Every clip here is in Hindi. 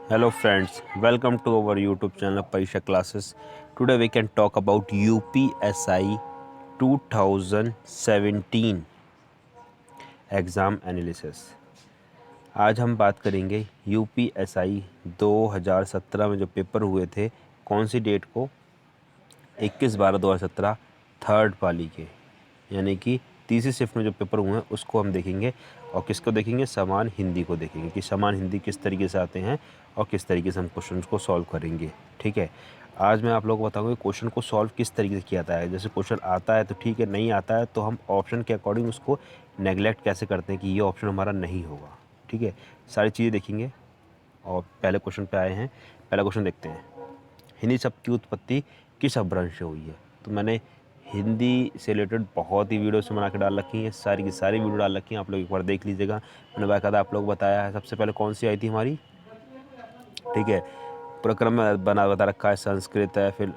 Hello friends, welcome to our YouTube channel Parisha Classes. Today we can talk about UPSI 2017 exam analysis. आज हम बात करेंगे UPSI 2017 में जो पेपर हुए थे, कौन सी डेट को, 21/12/2017 थर्ड पाली के, यानी कि तीसरी शिफ्ट में जो पेपर हुए हैं उसको हम देखेंगे। और किसको देखेंगे? समान हिंदी को देखेंगे कि समान हिंदी किस तरीके से आते हैं और किस तरीके से हम क्वेश्चन को सॉल्व करेंगे। ठीक है, आज मैं आप लोगों को बताऊंगा क्वेश्चन को सॉल्व किस तरीके से किया जाता है। जैसे क्वेश्चन आता है तो ठीक है, नहीं आता है तो हम ऑप्शन के अकॉर्डिंग उसको नेगलेक्ट कैसे करते हैं कि ये ऑप्शन हमारा नहीं होगा। ठीक है, सारी चीज़ें देखेंगे। और पहले क्वेश्चन पे आए हैं। पहला क्वेश्चन देखते हैं, हिंदी शब्द की उत्पत्ति किस अपभ्रंश से हुई है। तो मैंने हिंदी से रिलेटेड बहुत ही वीडियो से बना के डाल रखी हैं, सारी की सारी वीडियो डाल रखी हैं, आप लोग एक बार देख लीजिएगा। मैंने बाकायदा आप लोग बताया है। सबसे पहले कौन सी आई थी हमारी, ठीक है, पूरा क्रम में बता रखा है। संस्कृत है, फिर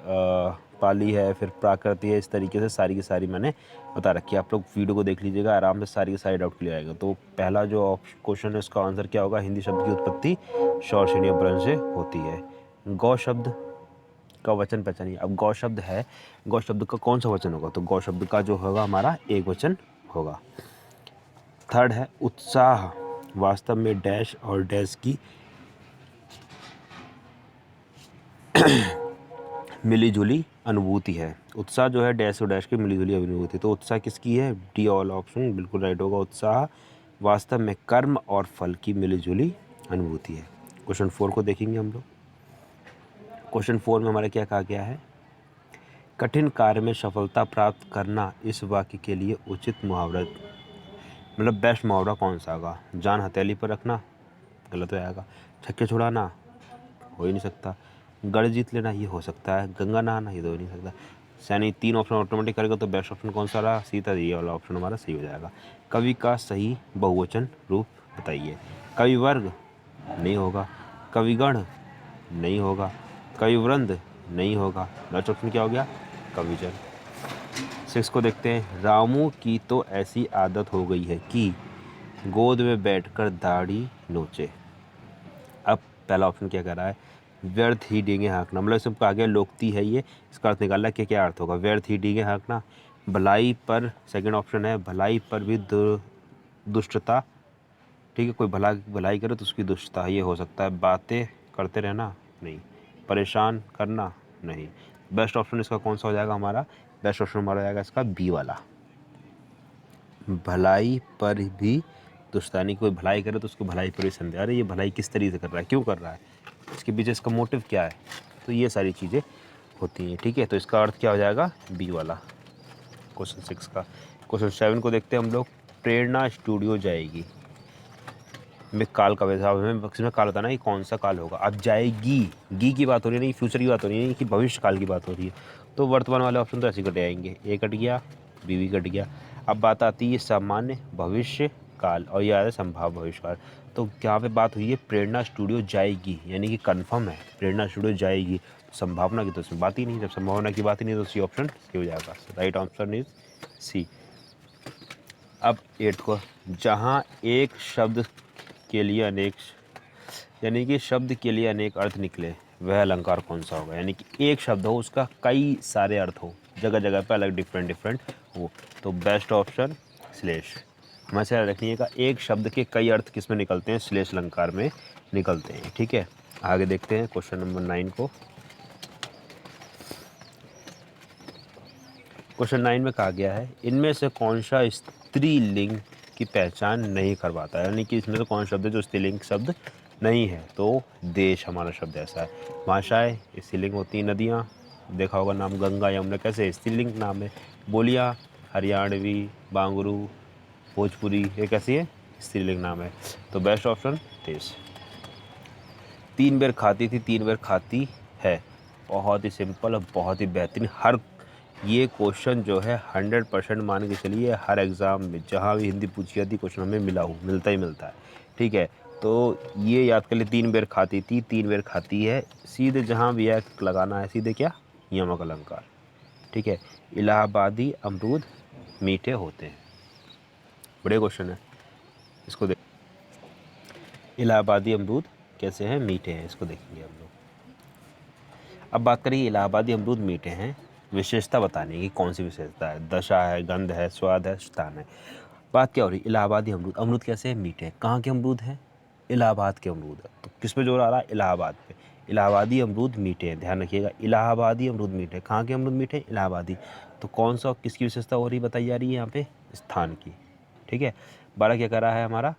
पाली है, फिर प्राकृत है, इस तरीके से सारी की सारी मैंने बता रखी है। आप लोग वीडियो को देख लीजिएगा, आराम से सारी की सारी डाउट क्लियर आएगा। तो पहला जो क्वेश्चन है उसका आंसर क्या होगा? हिंदी शब्द की उत्पत्ति शौर्षणीय अपभ्रंश से होती है। गौ शब्द का वचन पहचानिए। अब गौ शब्द है, गौ शब्द का कौन सा वचन होगा? तो गौ शब्द का जो होगा हमारा एक वचन होगा। थर्ड है, उत्साह वास्तव में डैश और डैश की मिलीजुली अनुभूति है। उत्साह जो है डैश और डैश की मिलीजुली अनुभूति, तो उत्साह किसकी है? डी ऑल ऑप्शन बिल्कुल राइट होगा। उत्साह वास्तव में कर्म और फल की मिलीजुली अनुभूति है। क्वेश्चन 4 को देखेंगे हम लोग। क्वेश्चन 4 में हमारा क्या कहा गया है? कठिन कार्य में सफलता प्राप्त करना इस वाक्य के लिए उचित मुहावरा, मतलब बेस्ट मुहावरा कौन सा होगा? जान हथेली पर रखना, गलत हो जाएगा। छक्के छुड़ाना, हो ही नहीं सकता। गढ़ जीत लेना, ये हो सकता है। गंगा नहाना, ये तो हो नहीं सकता। यानी 3 ऑप्शन ऑटोमेटिक करेगा तो बेस्ट ऑप्शन कौन सा रहा? सीधा ये वाला ऑप्शन हमारा सही हो जाएगा। कवि का सही बहुवचन रूप बताइए। कवि वर्ग नहीं होगा, कविगण नहीं होगा, कविवृंद नहीं होगा। बेस्ट ऑप्शन क्या हो गया? कविजन। 6 को देखते हैं। रामू की तो ऐसी आदत हो गई है कि गोद में बैठकर दाढ़ी नोचे। अब पहला ऑप्शन क्या कर रहा है? व्यर्थ ही डींगे हाँकना, मतलब इसमें आगे लोकती है ये, इसका अर्थ निकालना कि क्या अर्थ होगा? व्यर्थ ही डींगे हाँकना। भलाई पर, सेकंड ऑप्शन है, भलाई पर भी दुष्टता। ठीक है, कोई भलाई करे तो उसकी दुष्टता, ये हो सकता है। बातें करते रहना, नहीं। परेशान करना, नहीं। बेस्ट ऑप्शन इसका कौन सा हो जाएगा हमारा? बेस्ट ऑप्शन हमारा जाएगा इसका बी वाला, भलाई पर भी दुश्तानी। कोई भलाई करे तो उसको भलाई पर भी संदेह। अरे ये भलाई किस तरीके से कर रहा है, क्यों कर रहा है, इसके पीछे इसका मोटिव क्या है? तो ये सारी चीज़ें होती हैं। ठीक है, तो इसका अर्थ क्या हो जाएगा? बी वाला, क्वेश्चन 6 का। क्वेश्चन 7 को देखते हैं हम लोग। प्रेरणा स्टूडियो जाएगी में काल का वैसा में काल होता है ना, कि कौन सा काल होगा। अब जाएगी, गी की बात हो रही है, नहीं फ्यूचर की बात हो रही है, नहीं कि भविष्य काल की बात हो रही है। तो वर्तमान वाले ऑप्शन तो ऐसे कटे आएंगे, ए कट गया, बी भी कट गया। अब बात आती है सामान्य भविष्य काल और यह है संभाव्य भविष्य काल। तो यहाँ पे बात हुई है प्रेरणा स्टूडियो जाएगी, यानी कि कन्फर्म है प्रेरणा स्टूडियो जाएगी। संभावना की तो इसमें बात ही नहीं, जब संभावना की बात ही नहीं तो सी ऑप्शन सी हो जाएगा। Right answer is C. अब 8 को, जहाँ एक शब्द के लिए अनेक, यानी कि शब्द के लिए अनेक अर्थ निकले, वह अलंकार कौन सा होगा? यानी कि एक शब्द हो, उसका कई सारे अर्थ हो, जगह जगह पे अलग डिफरेंट हो। तो बेस्ट ऑप्शन श्लेष। हमेशा रखिएगा, एक शब्द के कई अर्थ किस में निकलते हैं? श्लेष अलंकार में निकलते हैं। ठीक है, आगे देखते हैं क्वेश्चन नंबर 9 को। क्वेश्चन 9 में कहा गया है, इनमें से कौन सा स्त्रीलिंग की पहचान नहीं करवाता है? यानी कि इसमें से कौन शब्द है जो स्त्रीलिंग शब्द नहीं है? तो देश हमारा शब्द ऐसा है। भाषाएं स्त्रीलिंग होती हैं। नदियाँ, देखा होगा नाम, गंगा यमुना कैसे स्त्रीलिंग नाम है। बोलियाँ हरियाणवी, बांगरू, भोजपुरी, ये कैसी है? स्त्रीलिंग नाम है। तो बेस्ट ऑप्शन देश। 3 बार खाती थी 3 बार खाती है, बहुत ही सिंपल और बहुत ही बेहतरीन। हर ये क्वेश्चन जो है 100% मान के चलिए, हर एग्ज़ाम में जहाँ भी हिंदी पूछी जाती क्वेश्चन हमें मिलता ही मिलता है। ठीक है, तो ये याद कर ले, 3 बार खाती थी 3 बार खाती है, सीधे जहाँ भी है लगाना है, सीधे क्या? यमक अलंकार। ठीक है, इलाहाबादी अमरूद मीठे होते हैं, बड़े क्वेश्चन है, इसको देख। इलाहाबादी अमरूद कैसे हैं, मीठे हैं। इसको देखेंगे हम लोग। अब बात करेंगे इलाहाबादी अमरूद मीठे हैं, विशेषता बताने की कौन सी विशेषता है, दशा है, गंध है, स्वाद है, स्थान है। बात क्या हो रही है, इलाहाबादी अमरूद। अमरूद कैसे हैं, मीठे हैं। कहाँ के अमरूद हैं, इलाहाबाद के अमरूद है। तो किस पे जोर आ रहा है, इलाहाबाद पे। इलाहाबादी अमरूद मीठे हैं, ध्यान रखिएगा, इलाहाबादी अमरूद मीठे। कहाँ के अमरूद मीठे, इलाहाबादी। तो कौन सा किसकी विशेषता हो रही बताई जा रही है यहाँ पे, स्थान की। ठीक है। 12 क्या कह रहा है हमारा,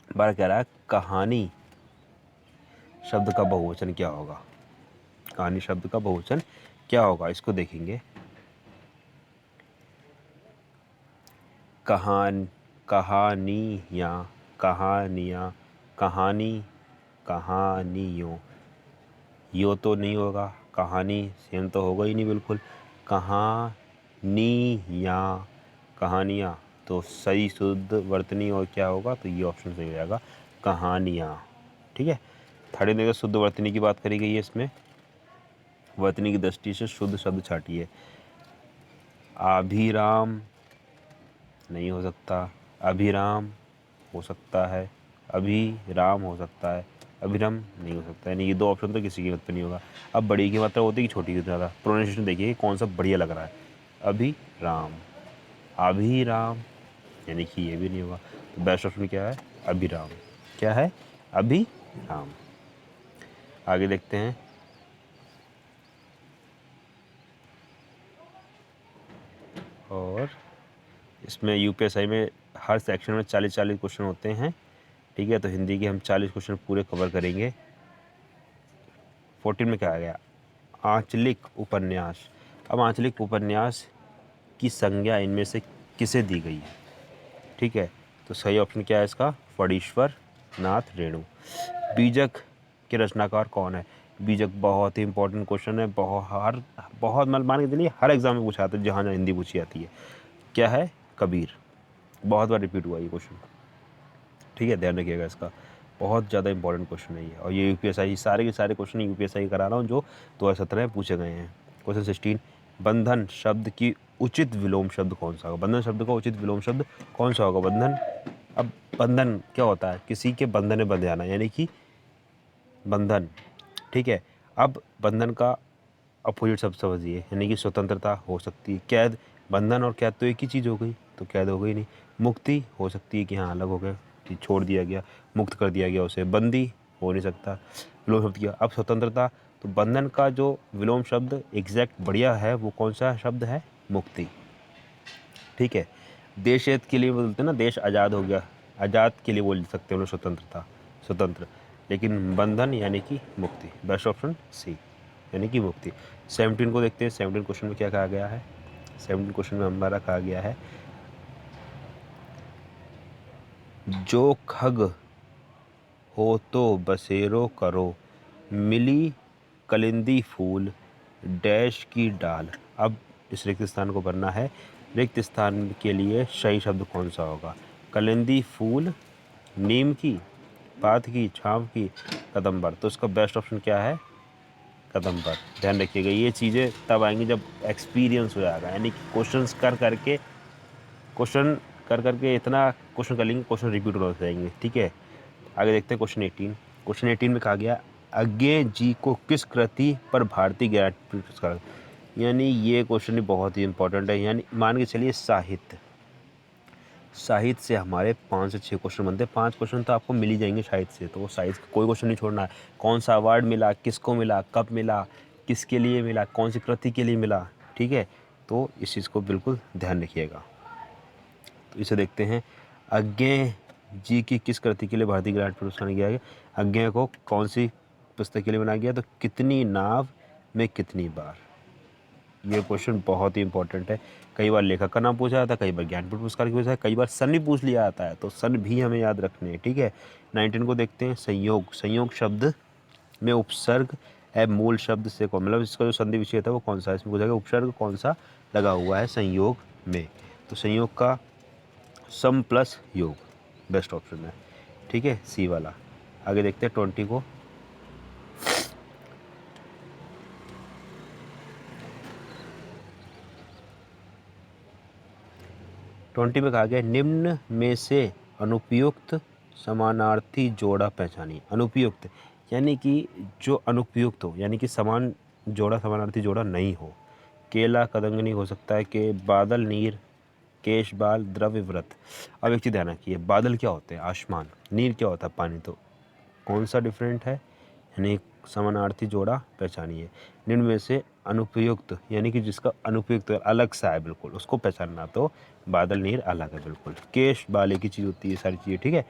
12 कह रहा है कहानी शब्द का बहुवचन क्या होगा, कहानी शब्द का बहुवचन क्या होगा, इसको देखेंगे। कहानियाँ, कहानियाँ, कहानी, कहानियों। यो तो नहीं होगा, कहानी सेम तो होगा ही नहीं बिल्कुल। कहानियाँ, कहानियाँ, तो सही शुद्ध वर्तनी और क्या होगा, तो ये ऑप्शन सही हो जाएगा, कहानियाँ। ठीक है। थर्ड में शुद्ध वर्तनी की बात करी गई है, इसमें वर्तनी की दृष्टि से शुद्ध शब्द छाटिए। अभिराम नहीं हो सकता, अभिराम हो सकता है, अभिराम हो सकता है, अभिरम नहीं हो सकता है। यानी ये दो ऑप्शन तो किसी कीमत पे नहीं होगा। अब बड़ी की मात्रा होती है कि छोटी की ज़्यादा, प्रोनाउंसिएशन देखिए कौन सा बढ़िया लग रहा है, अभिराम, अभिराम, यानी कि ये भी नहीं होगा। तो बेस्ट ऑप्शन क्या है, अभिराम। क्या है, अभिराम। आगे देखते हैं। और इसमें यूपीएसआई में हर सेक्शन में 40-40 क्वेश्चन होते हैं। ठीक है। तो हिंदी के हम 40 क्वेश्चन पूरे कवर करेंगे। 14 में क्या आ गया, आंचलिक उपन्यास। अब आंचलिक उपन्यास की संज्ञा इनमें से किसे दी गई है। ठीक है। तो सही ऑप्शन क्या है इसका, फणीश्वर नाथ रेणु। बीजक के रचनाकार कौन है। बीजक बहुत ही इंपॉर्टेंट क्वेश्चन है, बहुत मान के चलिए हर एग्जाम में पूछा जाता है, जहाँ जहाँ हिंदी पूछी जाती है। क्या है, कबीर। बहुत बार रिपीट हुआ ये क्वेश्चन। ठीक है, ध्यान रखिएगा इसका, बहुत ज़्यादा इंपॉर्टेंट क्वेश्चन है ये। और ये यूपीएसआई सारे के सारे क्वेश्चन यूपीएसआई करा रहा हूँ जो 2017 में पूछे गए हैं। क्वेश्चन 16, बंधन शब्द की उचित विलोम शब्द कौन सा होगा। बंधन शब्द का उचित विलोम शब्द कौन सा होगा, बंधन। अब बंधन क्या होता है, किसी के बंधन में बंध जाना, यानी कि बंधन। ठीक है। अब बंधन का अपोजिट शब्द समझिए, यानी कि स्वतंत्रता हो सकती है, कैद। बंधन और कैद तो एक ही चीज़ हो गई, तो कैद हो गई नहीं। मुक्ति हो सकती है कि हाँ अलग हो गया, कि छोड़ दिया गया, मुक्त कर दिया गया उसे, बंदी हो नहीं सकता, विलोम शब्द किया। अब स्वतंत्रता, तो बंधन का जो विलोम शब्द एग्जैक्ट बढ़िया है वो कौन सा शब्द है, मुक्ति। ठीक है। देश हित के लिए बोलते हैं ना, देश आज़ाद हो गया, आज़ाद के लिए बोल सकते हैं हम लोग स्वतंत्रता, स्वतंत्र। लेकिन बंधन यानी कि मुक्ति, बेस्ट ऑप्शन सी, यानी कि मुक्ति। 17 को देखते हैं, 17 क्वेश्चन में क्या कहा गया है। 17 क्वेश्चन में हमारा कहा गया है, जो खग हो तो बसेरो करो, मिली कलिंदी फूल, डैश की डाल। अब इस रिक्त स्थान को भरना है। रिक्त स्थान के लिए सही शब्द कौन सा होगा, कलिंदी फूल, नीम की पात की, छाँव की, कदम्बर। तो इसका बेस्ट ऑप्शन क्या है, कदम्बर। ध्यान रखिएगा, ये चीज़ें तब आएंगी जब एक्सपीरियंस हो जाएगा, यानी कि क्वेश्चन कर करके इतना क्वेश्चन कर लेंगे, क्वेश्चन रिपीट होते जाएंगे। ठीक है। आगे देखते हैं क्वेश्चन 18। क्वेश्चन 18 में कहा गया, अज्ञे जी को किस कृति पर भारतीय ज्ञानपीठ पुरस्कार। यानी ये क्वेश्चन भी बहुत ही इंपॉर्टेंट है। यानी मान के चलिए साहित्य, साहित्य से हमारे 5 से 6 क्वेश्चन बनते हैं। 5 क्वेश्चन तो आपको मिल ही जाएंगे साहित्य से, तो वो साहित्य का कोई क्वेश्चन नहीं छोड़ना है। कौन सा अवार्ड मिला, किसको मिला, कब मिला, किसके लिए मिला, कौन सी कृति के लिए मिला। ठीक है। तो इस चीज़ को बिल्कुल ध्यान रखिएगा। तो इसे देखते हैं, अज्ञे जी की किस कृति के लिए भारतीय ज्ञानपीठ पुरस्कार दिया गया। अज्ञे को कौन सी पुस्तक के लिए बनाया गया, तो कितनी नाव में कितनी बार। ये क्वेश्चन बहुत ही इंपॉर्टेंट है। कई बार लेखक का नाम पूछा जाता है, कई बार ज्ञानपीठ पुरस्कार की पूछा है, कई बार सन भी पूछ लिया जाता है, तो सन भी हमें याद रखने हैं। ठीक है। 19 को देखते हैं, संयोग। संयोग शब्द में उपसर्ग है मूल शब्द से कौन, मतलब इसका जो संधि विच्छेद है वो कौन सा है, इसमें पूछा गया उपसर्ग कौन सा लगा हुआ है संयोग में। तो संयोग का सम प्लस योग बेस्ट ऑप्शन है। ठीक है, सी वाला। आगे देखते हैं 20 को। 20 में कहा गया, निम्न में से अनुपयुक्त समानार्थी जोड़ा पहचानिए। अनुपयुक्त यानी कि जो अनुपयुक्त हो, यानी कि समान जोड़ा, समानार्थी जोड़ा नहीं हो। केला कदंगनी हो सकता है कि बादल नीर, केश बाल द्रव्य व्रत। अब एक चीज़ ध्यान रखिए, बादल क्या होते हैं? आसमान। नीर क्या होता है? पानी। तो कौन सा डिफरेंट है? यानी समानार्थी जोड़ा पहचानिए। निम्न में से अनुपयुक्त यानी कि जिसका अनुपयुक्त अलग सा है बिल्कुल, उसको पहचानना। तो बादल नीर अलग है बिल्कुल। केश बाल एक ही चीज़ होती है, सारी चीज़ें, ठीक है।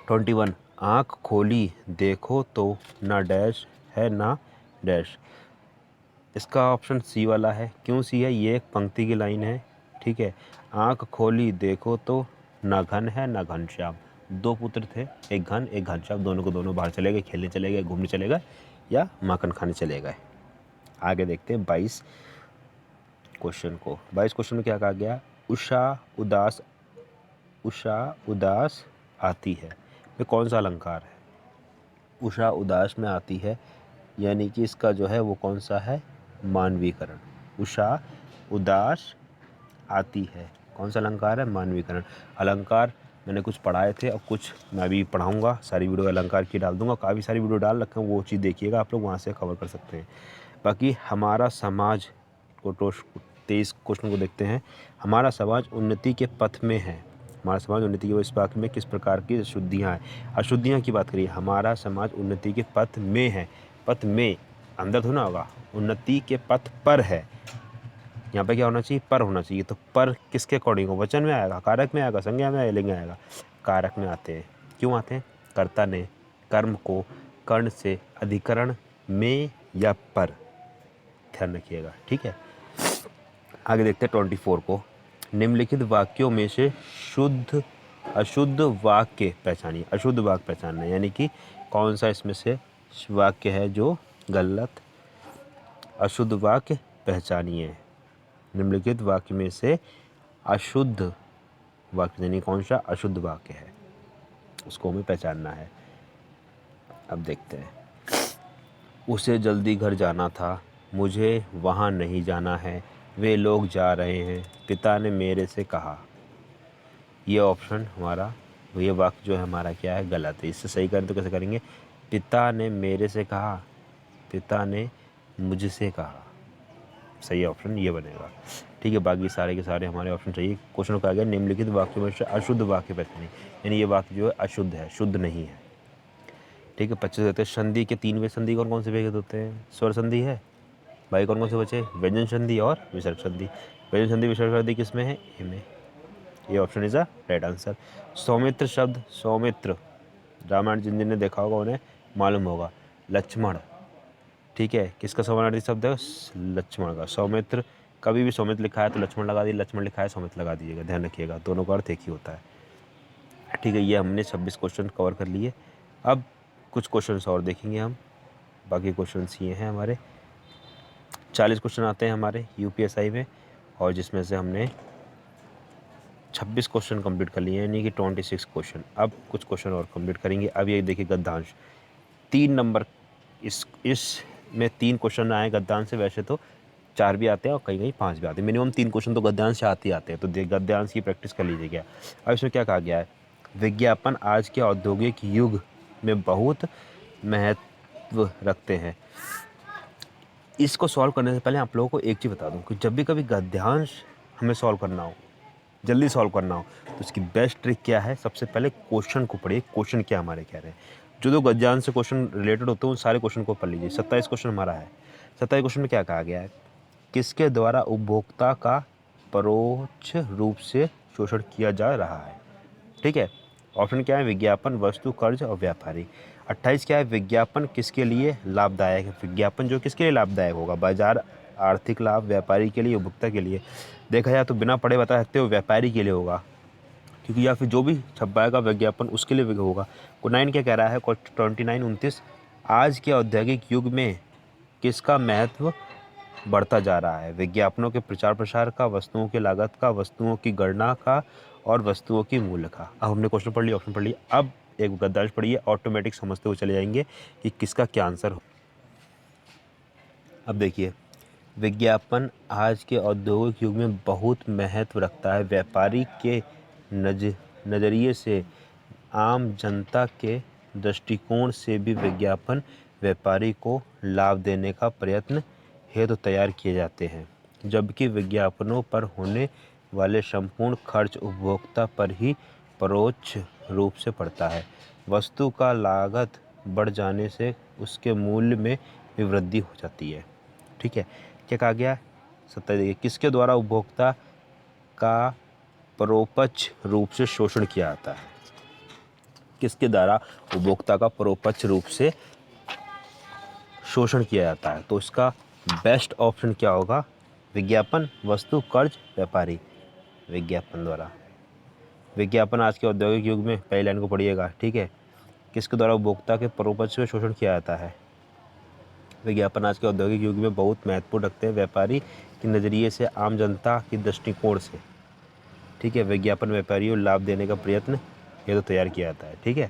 21 आँख खोली देखो तो ना डैश है ना डैश। इसका ऑप्शन सी वाला है। क्यों सी है? ये एक पंक्ति की लाइन है, ठीक है। आँख खोली देखो तो ना घन है ना घनश्याम। दो पुत्र थे, एक घन एक घनश्याम, दोनों को दोनों बाहर चले गए, खेलने चले गए, घूमने चले गए या माखन खाने चले गए। आगे देखते हैं 22 क्वेश्चन को। 22 क्वेश्चन में क्या कहा गया? उषा उदास आती है, ये कौन सा अलंकार है? उषा उदास में आती है, यानी कि इसका जो है वो कौन सा है? मानवीकरण। उषा उदास आती है, कौन सा अलंकार है? मानवीकरण। अलंकार मैंने कुछ पढ़ाए थे और कुछ मैं अभी पढ़ाऊंगा, सारी वीडियो अलंकार की डाल दूंगा। काफ़ी सारी वीडियो डाल रखे हैं, वो चीज़ देखिएगा, आप लोग वहाँ से कवर कर सकते हैं। बाकी हमारा समाज को 23 क्वेश्चन को देखते हैं। हमारा समाज उन्नति के पथ में है। हमारा समाज उन्नति के इस पथ में किस प्रकार की अशुद्धियाँ हैं? अशुद्धियाँ की बात करिए। हमारा समाज उन्नति के पथ में है। पथ में, अंदर थोड़ा होगा, उन्नति के पथ पर है। यहाँ पे क्या होना चाहिए? पर होना चाहिए। तो पर किसके अकॉर्डिंग हो? वचन में आएगा, कारक में आएगा, संज्ञा में आएगा, लिंग में आएगा? कारक में आते हैं। क्यों आते हैं? कर्ता ने कर्म को कर्ण से अधिकरण में या पर, ध्यान रखिएगा, ठीक है। आगे देखते हैं 24 को। निम्नलिखित वाक्यों में से शुद्ध अशुद्ध वाक्य पहचानिए। अशुद्ध वाक्य पहचानना यानी कि कौन सा इसमें से वाक्य है जो गलत? अशुद्ध वाक्य पहचानिए। निम्नलिखित वाक्य में से अशुद्ध वाक्य यानी कौन सा अशुद्ध वाक्य है, उसको हमें पहचानना है। अब देखते हैं। उसे जल्दी घर जाना था, मुझे वहाँ नहीं जाना है, वे लोग जा रहे हैं, पिता ने मेरे से कहा। ये ऑप्शन हमारा, ये वाक्य जो है हमारा क्या है? गलत है। इससे सही करें तो कैसे करेंगे? पिता ने मेरे से कहा, पिता ने मुझसे कहा। सही ऑप्शन ये बनेगा, ठीक है। बाकी सारे के सारे हमारे ऑप्शन चाहिए। क्वेश्चन का गया निम्नलिखित वाक्यों में से अशुद्ध वाक्य पहचानिए, यानी ये वाक्य जो है अशुद्ध है, शुद्ध नहीं है, ठीक है। 25 होते हैं। संधि के 3 वे संधि कौन कौन से भेद होते हैं? स्वर संधि है भाई, कौन कौन से बचे? व्यंजन संधि और विसर्ग संधि। व्यंजन संधि विसर्ग संधि किस में है? ए में। ये option is a right answer. Saumitra शब्द, सौमित्र, रामायण जिन ने देखा होगा उन्हें मालूम होगा। लक्ष्मण, ठीक है, किसका समानार्थी शब्द है? लक्ष्मण का। सौमित्र, कभी भी सौमित्र लिखा है तो लक्ष्मण लगा दीजिए, लक्ष्मण लिखा है सौमित्र लगा दीजिएगा, ध्यान रखिएगा, दोनों का अर्थ एक ही होता है, ठीक है। ये हमने 26 क्वेश्चन कवर कर लिए। अब कुछ क्वेश्चन और देखेंगे हम। बाकी क्वेश्चन ये हैं हमारे। 40 क्वेश्चन आते हैं हमारे यूपीएसआई में, और जिसमें से हमने 26 क्वेश्चन कंप्लीट कर लिए, यानी कि 26 क्वेश्चन। अब कुछ क्वेश्चन और कंप्लीट करेंगे। अब ये देखिए गद्यांश 3 नंबर, इस में 3 क्वेश्चन आए गद्यांश से। वैसे तो 4 भी आते हैं और कहीं कहीं 5 भी आते हैं। मिनिमम 3 क्वेश्चन तो गद्यांश से आते ही आते हैं, तो गद्यांश की प्रैक्टिस कर लीजिएगा। अब इसमें क्या कहा गया है? विज्ञापन आज के औद्योगिक युग में बहुत महत्व रखते हैं। इसको सॉल्व करने से पहले आप लोगों को एक चीज़ बता दूं कि जब भी कभी गद्यांश हमें सॉल्व करना हो, जल्दी सॉल्व करना हो, तो इसकी बेस्ट ट्रिक क्या है? सबसे पहले क्वेश्चन को पढ़िए, क्वेश्चन क्या हमारे कह रहे हैं। जो गद्यांश से क्वेश्चन रिलेटेड होते हैं उन सारे क्वेश्चन को पढ़ लीजिए। 27 क्वेश्चन हमारा है। 27 क्वेश्चन में क्या कहा गया है? किसके द्वारा उपभोक्ता का परोक्ष रूप से शोषण किया जा रहा है, ठीक है। ऑप्शन क्या है? विज्ञापन, वस्तु, कर्ज और व्यापारी। 28 क्या है? विज्ञापन किसके लिए लाभदायक है? विज्ञापन जो किसके लिए लाभदायक होगा? बाजार, आर्थिक लाभ, व्यापारी के लिए, उपभोक्ता के लिए। देखा जाए तो बिना पढ़े बता सकते हो व्यापारी के लिए होगा, क्योंकि या फिर जो भी छपाएगा विज्ञापन उसके लिए होगा। को 9 क्या कह रहा है? 29 29 आज के औद्योगिक युग में किसका महत्व बढ़ता जा रहा है? विज्ञापनों के प्रचार प्रसार का, वस्तुओं की लागत का, वस्तुओं की गणना का और वस्तुओं की मूल्य का। अब हमने क्वेश्चन पढ़ लिया, ऑप्शन पढ़ लिया। अब एक गद्यांश पढ़िए, ऑटोमेटिक समझते हुए चले जाएंगे कि किसका क्या आंसर हो। अब देखिए, विज्ञापन आज के औद्योगिक युग में बहुत महत्व रखता है। व्यापारी के नज़रिए से आम जनता के दृष्टिकोण से भी विज्ञापन व्यापारी को लाभ देने का प्रयत्न हेतु तैयार किए जाते हैं, जबकि विज्ञापनों पर होने वाले संपूर्ण खर्च उपभोक्ता पर ही परोक्ष रूप से पड़ता है। वस्तु का लागत बढ़ जाने से उसके मूल्य में भी वृद्धि हो जाती है। ठीक है, क्या कहा गया? 27 देखिए, किसके द्वारा उपभोक्ता का परोक्ष रूप से शोषण किया जाता है? किसके द्वारा उपभोक्ता का परोक्ष रूप से शोषण किया जाता है? तो इसका बेस्ट ऑप्शन क्या होगा? विज्ञापन, वस्तु, कर्ज, व्यापारी। विज्ञापन द्वारा। विज्ञापन आज के औद्योगिक युग में, पहली लाइन को पढ़िएगा, ठीक है, किसके द्वारा उपभोक्ता के परोक्ष से शोषण किया जाता है? विज्ञापन आज के औद्योगिक युग में बहुत महत्वपूर्ण रखते हैं, व्यापारी के नज़रिए से, आम जनता के दृष्टिकोण से। ठीक है, विज्ञापन व्यापारियों को लाभ देने का प्रयत्न ये तो तैयार किया जाता है। ठीक है,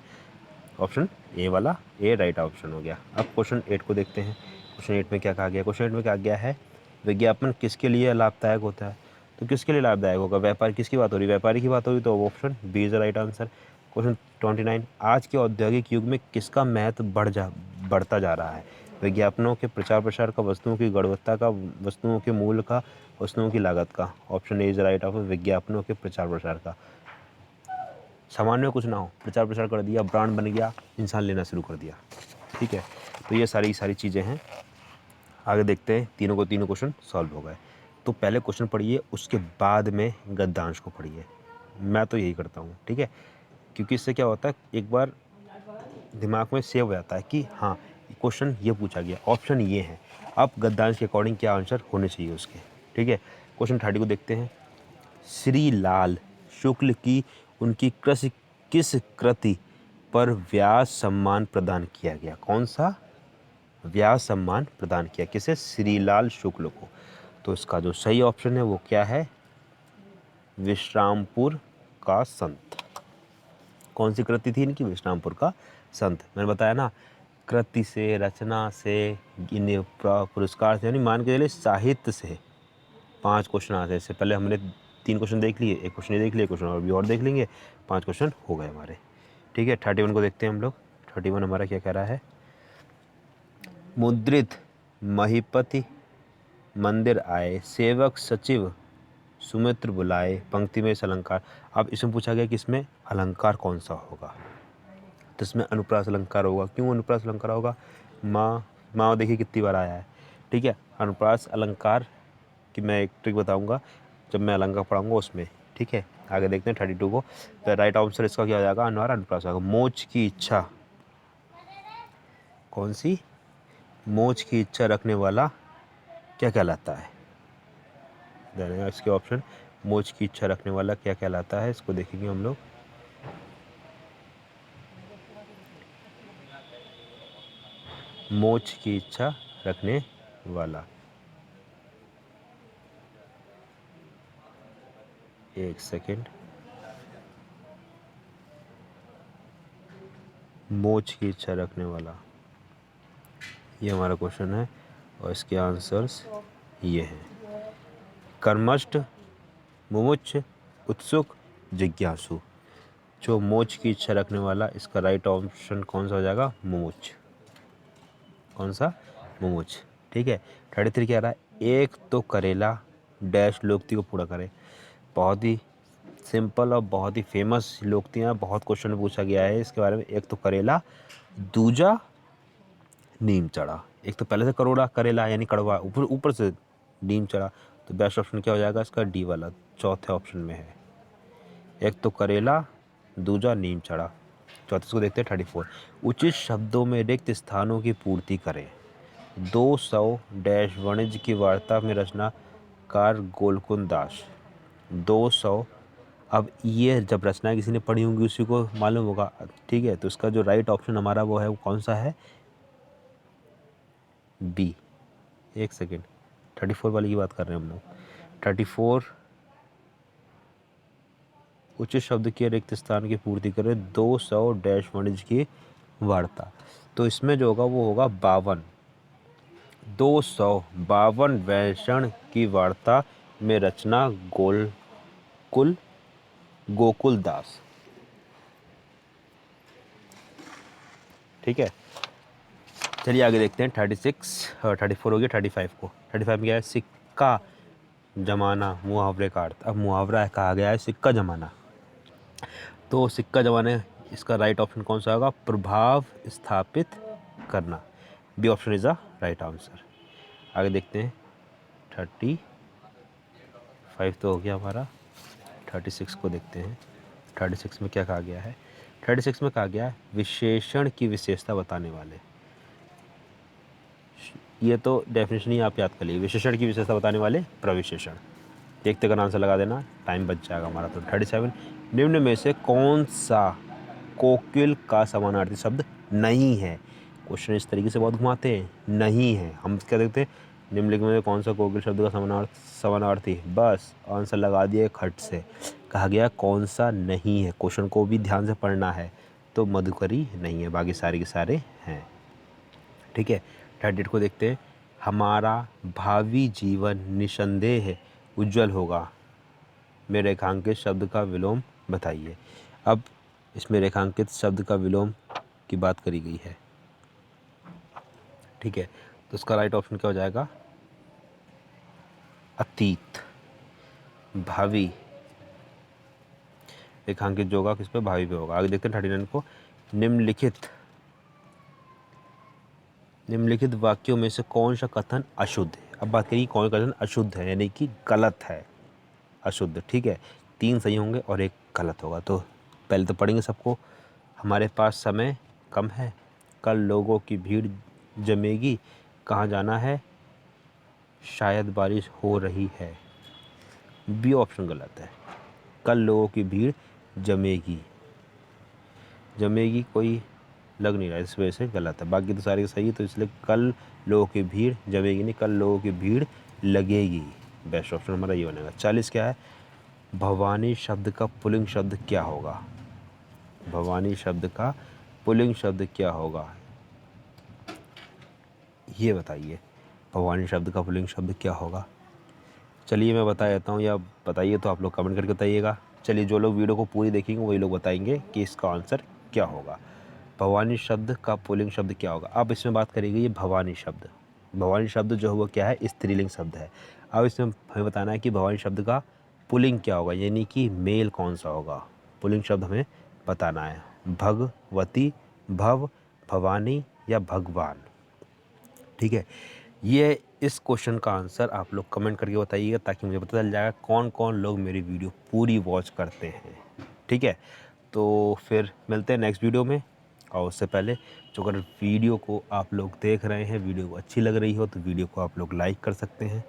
ऑप्शन ए वाला, ए राइट ऑप्शन हो गया। अब क्वेश्चन 8 को देखते हैं। क्वेश्चन 8 में क्या कहा गया? क्वेश्चन 8 में कहा गया है विज्ञापन किसके लिए लाभदायक होता है? तो किसके लिए लाभदायक होगा? व्यापारी। किसकी बात हो रही है? व्यापारी की बात हो रही, तो option B is the right answer. Question 29, आज के औद्योगिक युग में किसका महत्व बढ़ता जा रहा है? विज्ञापनों के प्रचार प्रसार का, वस्तुओं की गुणवत्ता का, वस्तुओं के मूल्य का, वस्तुओं की लागत का। Option A is the right option, विज्ञापनों के प्रचार प्रसार का। सामान्य कुछ ना हो, प्रचार प्रसार कर दिया, ब्रांड बन गया, इंसान लेना शुरू कर दिया। ठीक है, तो ये सारी चीज़ें हैं। आगे देखते हैं, तीनों क्वेश्चन सॉल्व हो गए। तो पहले क्वेश्चन पढ़िए, उसके बाद में गद्यांश को पढ़िए। मैं तो यही करता हूँ, ठीक है, क्योंकि इससे क्या होता है, एक बार दिमाग में सेव हो जाता है कि हाँ क्वेश्चन ये पूछा गया, ऑप्शन ये है, अब गद्यांश के अकॉर्डिंग क्या आंसर होने चाहिए उसके। ठीक है, क्वेश्चन 30 को देखते हैं। श्री लाल शुक्ल की उनकी किस कृति पर व्यास सम्मान प्रदान किया गया? कौन सा व्यास सम्मान प्रदान किया किसे? श्रीलाल शुक्ल को। तो इसका जो सही ऑप्शन है वो क्या है? विश्रामपुर का संत। कौन सी कृति थी इनकी? विश्रामपुर का संत। मैंने बताया ना, कृति से, रचना से, इन पुरस्कार से, यानी मान के चलिए साहित्य से 5 क्वेश्चन आते हैं। इससे पहले हमने 3 क्वेश्चन देख लिए, एक क्वेश्चन ये देख लिए, क्वेश्चन और भी और देख लेंगे, 5 क्वेश्चन हो गए हमारे। ठीक है, 31 को देखते हैं हम लोग। 31 हमारा क्या कह रहा है? मुद्रित महीपति मंदिर आए, सेवक सचिव सुमित्र बुलाए, पंक्ति में इस अलंकार। अब इसमें पूछा गया कि इसमें अलंकार कौन सा होगा? तो इसमें अनुप्रास अलंकार होगा। क्यों अनुप्रास अलंकार होगा? माँ देखिए कितनी बार आया है। ठीक है, अनुप्रास अलंकार की मैं एक ट्रिक बताऊंगा जब मैं अलंकार पढ़ाऊंगा उसमें। ठीक है, आगे देखते हैं 32 को। तो राइट आंसर इसका क्या हो जाएगा? अनवर अनुप्रास होगा। मोक्ष की इच्छा, कौन सी? मोक्ष की इच्छा रखने वाला क्या कहलाता है? इसके ऑप्शन, मोक्ष की इच्छा रखने वाला क्या कहलाता है, इसको देखेंगे हम लोग। मोक्ष की इच्छा रखने वाला, एक सेकेंड, मोक्ष की इच्छा रखने वाला, ये हमारा क्वेश्चन है और इसके आंसर्स ये हैं। कर्मष्ट, मुमुक्ष, उत्सुक, जिज्ञासु। जो मोक्ष की इच्छा रखने वाला, इसका राइट ऑप्शन कौन सा हो जाएगा? मुमुक्ष। कौन सा? मुमुक्ष। ठीक है, 33 क्या रहा है? एक तो करेला डैश लोकती को पूरा करे। बहुत ही सिंपल और बहुत ही फेमस लोकतियाँ, बहुत क्वेश्चन पूछा गया है इसके बारे में। एक तो करेला, दूजा नीम चढ़ा। एक तो पहले से करोड़ा करेला यानी कड़वा, ऊपर से नीम चढ़ा। तो बेस्ट ऑप्शन क्या हो जाएगा इसका? डी वाला, चौथे ऑप्शन में है। एक तो करेला, दूजा नीम चढ़ा। 34 को देखते हैं 34। उचित शब्दों में रिक्त स्थानों की पूर्ति करें। 200 डैश वाणिज्य की वार्ता में रचनाकार गोलकुंद दास। 200, अब ये जब रचना किसी ने पढ़ी होंगी उसी को मालूम होगा। ठीक है, तो इसका जो राइट ऑप्शन हमारा वो है, वो कौन सा है? बी। एक सेकेंड, 34 वाली की बात कर रहे हैं हम लोग। 34, उचित शब्द के रिक्त स्थान की पूर्ति करें। 200 डैश वाणिज्य की वार्ता। तो इसमें जो होगा वो होगा 52। 252 वैषण की वार्ता में रचना गोकुल दास। ठीक है, चलिए आगे देखते हैं। 36 और 34 हो गया, 35 को। 35 में क्या है? सिक्का जमाना, मुहावरे का अर्थ। अब मुहावरा कहा गया है सिक्का जमाना, तो सिक्का जमाने इसका राइट ऑप्शन कौन सा होगा? प्रभाव स्थापित करना। B option is the right answer. आगे देखते हैं। 35 तो हो गया हमारा, 36 को देखते हैं। 36 में क्या कहा गया है? 36 में कहा गया है विशेषण की विशेषता बताने वाले। ये तो डेफिनेशन ही आप याद कर लीजिए, विशेषण की विशेषता बताने वाले प्रविशेषण। देखते कर आंसर लगा देना, टाइम बच जाएगा हमारा। तो 37, निम्न में से कौन सा कोकिल का समानार्थी शब्द नहीं है? क्वेश्चन इस तरीके से बहुत घुमाते हैं, नहीं है। हम क्या देखते हैं? निम्नलिखित में से कौन सा कोकिल शब्द का समानार्थी, बस आंसर लगा दिए खट से। कहा गया कौन सा नहीं है, क्वेश्चन को भी ध्यान से पढ़ना है। तो मधुकरी नहीं है, बाकी सारे के सारे हैं। ठीक है, 38 को देखते हैं। हमारा भावी जीवन निसंदेह उज्जवल होगा, में रेखांकित शब्द का विलोम बताइए। अब इसमें रेखांकित शब्द का विलोम की बात करी गई है। ठीक है, तो उसका राइट ऑप्शन क्या हो जाएगा? अतीत। भावी रेखांकित जो होगा किस पे? भावी पे होगा। आगे देखते हैं 39 को। निम्नलिखित वाक्यों में से कौन सा कथन अशुद्ध है? अब बात करिए कौन सा कथन अशुद्ध है, यानी कि गलत है, अशुद्ध। ठीक है, 3 सही होंगे और 1 गलत होगा। तो पहले तो पढ़ेंगे सबको। हमारे पास समय कम है, कल लोगों की भीड़ जमेगी, कहाँ जाना है, शायद बारिश हो रही है। बी ऑप्शन गलत है, कल लोगों की भीड़ जमेगी। जमेगी कोई लग नहीं रहा है, इस वजह से गलत है। बाकी तो सारी सही है, तो इसलिए कल लोगों की भीड़ जमेगी नहीं, कल लोगों की भीड़ लगेगी। बेस्ट ऑप्शन हमारा ये बनेगा। 40 क्या है? भवानी शब्द का पुल्लिंग शब्द क्या होगा? भवानी शब्द का पुल्लिंग शब्द क्या होगा, ये बताइए। भवानी शब्द का पुल्लिंग शब्द क्या होगा? चलिए मैं बता देता हूँ, या बताइए तो आप लोग कमेंट करके बताइएगा। चलिए जो लोग वीडियो को पूरी देखेंगे वही लोग बताएंगे कि इसका आंसर क्या होगा। भवानी शब्द का पुल्लिंग शब्द क्या होगा? अब इसमें बात करेंगे ये भवानी शब्द। भवानी शब्द जो है वो क्या है? स्त्रीलिंग शब्द है। अब इसमें हमें बताना है कि भवानी शब्द का पुल्लिंग क्या होगा, यानी कि मेल कौन सा होगा। पुल्लिंग शब्द हमें बताना है। भगवती, भव, भवानी या भगवान। ठीक है, ये इस क्वेश्चन का आंसर आप लोग कमेंट करके बताइएगा, ताकि मुझे पता चल जाएगा कौन कौन लोग मेरी वीडियो पूरी वॉच करते हैं। ठीक है, तो फिर मिलते हैं नेक्स्ट वीडियो में। और उससे पहले जो अगर वीडियो को आप लोग देख रहे हैं, वीडियो को अच्छी लग रही हो, तो वीडियो को आप लोग लाइक कर सकते हैं।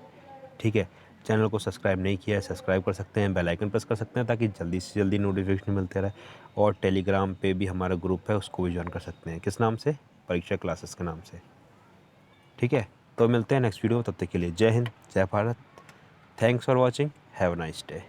ठीक है, चैनल को सब्सक्राइब नहीं किया है, सब्सक्राइब कर सकते हैं, बेल आइकन प्रेस कर सकते हैं, ताकि जल्दी से जल्दी नोटिफिकेशन मिलते रहे। और टेलीग्राम पे भी हमारा ग्रुप है, उसको भी ज्वाइन कर सकते हैं। किस नाम से? परीक्षा क्लासेस के नाम से। ठीक है, तो मिलते हैं नेक्स्ट वीडियो में। तब तक के लिए जय हिंद, जय Bharat. Thanks for watching, have a nice day.